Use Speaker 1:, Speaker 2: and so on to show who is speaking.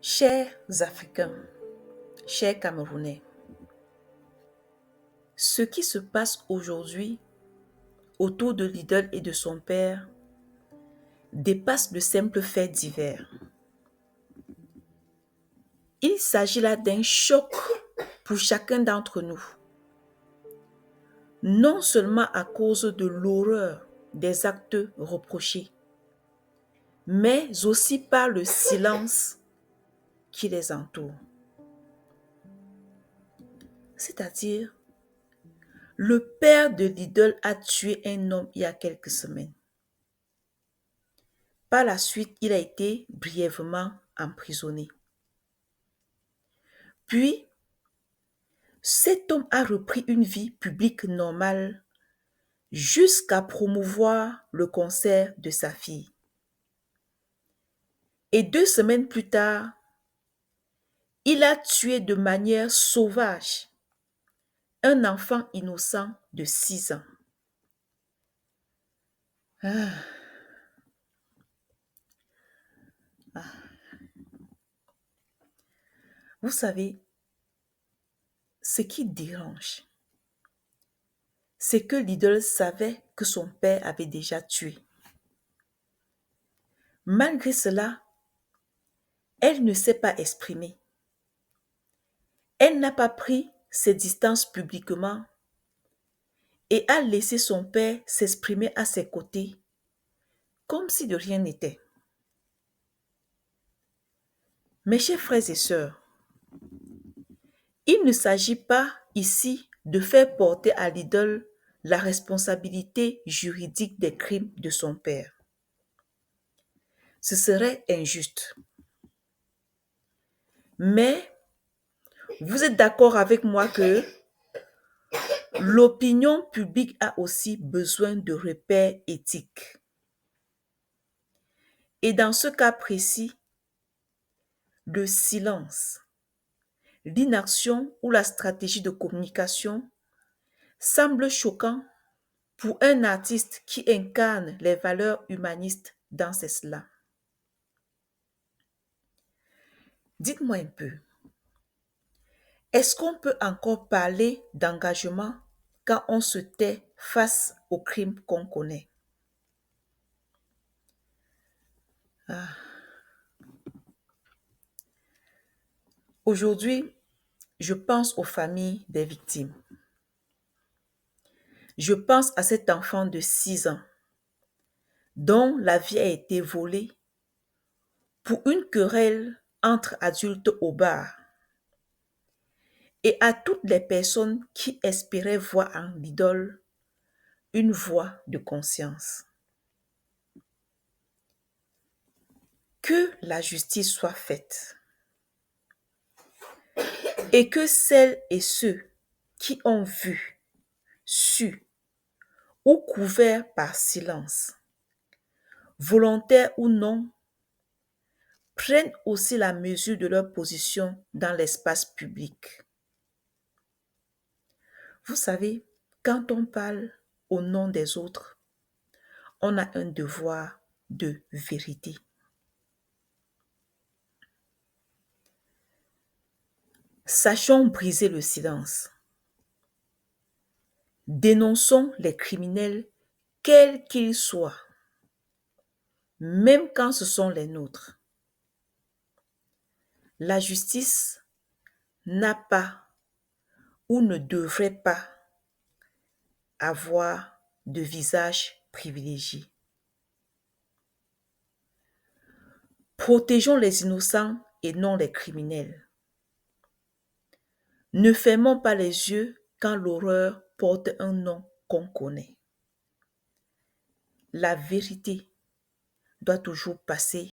Speaker 1: Chers Africains, chers Camerounais, ce qui se passe aujourd'hui autour de l'idole et de son père dépasse le simple fait divers. Il s'agit là d'un choc pour chacun d'entre nous, non seulement à cause de l'horreur des actes reprochés, mais aussi par le silence qui les entoure. C'est-à-dire, le père de l'idole a tué un homme il y a quelques semaines. Par la suite, il a été brièvement emprisonné. Puis, cet homme a repris une vie publique normale jusqu'à promouvoir le concert de sa fille. Et 2 semaines plus tard, il a tué de manière sauvage un enfant innocent de 6 ans. Ah, Vous savez, ce qui dérange, c'est que l'idole savait que son père avait déjà tué. Malgré cela, elle ne s'est pas exprimée. Elle n'a pas pris ses distances publiquement et a laissé son père s'exprimer à ses côtés comme si de rien n'était. Mes chers frères et sœurs, il ne s'agit pas ici de faire porter à l'idole la responsabilité juridique des crimes de son père. Ce serait injuste. Mais vous êtes d'accord avec moi que l'opinion publique a aussi besoin de repères éthiques. Et dans ce cas précis, le silence, l'inaction ou la stratégie de communication semble choquant pour un artiste qui incarne les valeurs humanistes dans ces slams. Dites-moi un peu, est-ce qu'on peut encore parler d'engagement quand on se tait face aux crimes qu'on connaît? Aujourd'hui, je pense aux familles des victimes. Je pense à cet enfant de 6 ans dont la vie a été volée pour une querelle entre adultes au bar et à toutes les personnes qui espéraient voir en l'idole une voix de conscience. Que la justice soit faite et que celles et ceux qui ont vu, su ou couvert par silence, volontaire ou non, prennent aussi la mesure de leur position dans l'espace public. Vous savez, quand on parle au nom des autres, on a un devoir de vérité. Sachons briser le silence. Dénonçons les criminels, quels qu'ils soient, même quand ce sont les nôtres. La justice n'a pas ou ne devrait pas avoir de visage privilégié. Protégeons les innocents et non les criminels. Ne fermons pas les yeux quand l'horreur porte un nom qu'on connaît. La vérité doit toujours passer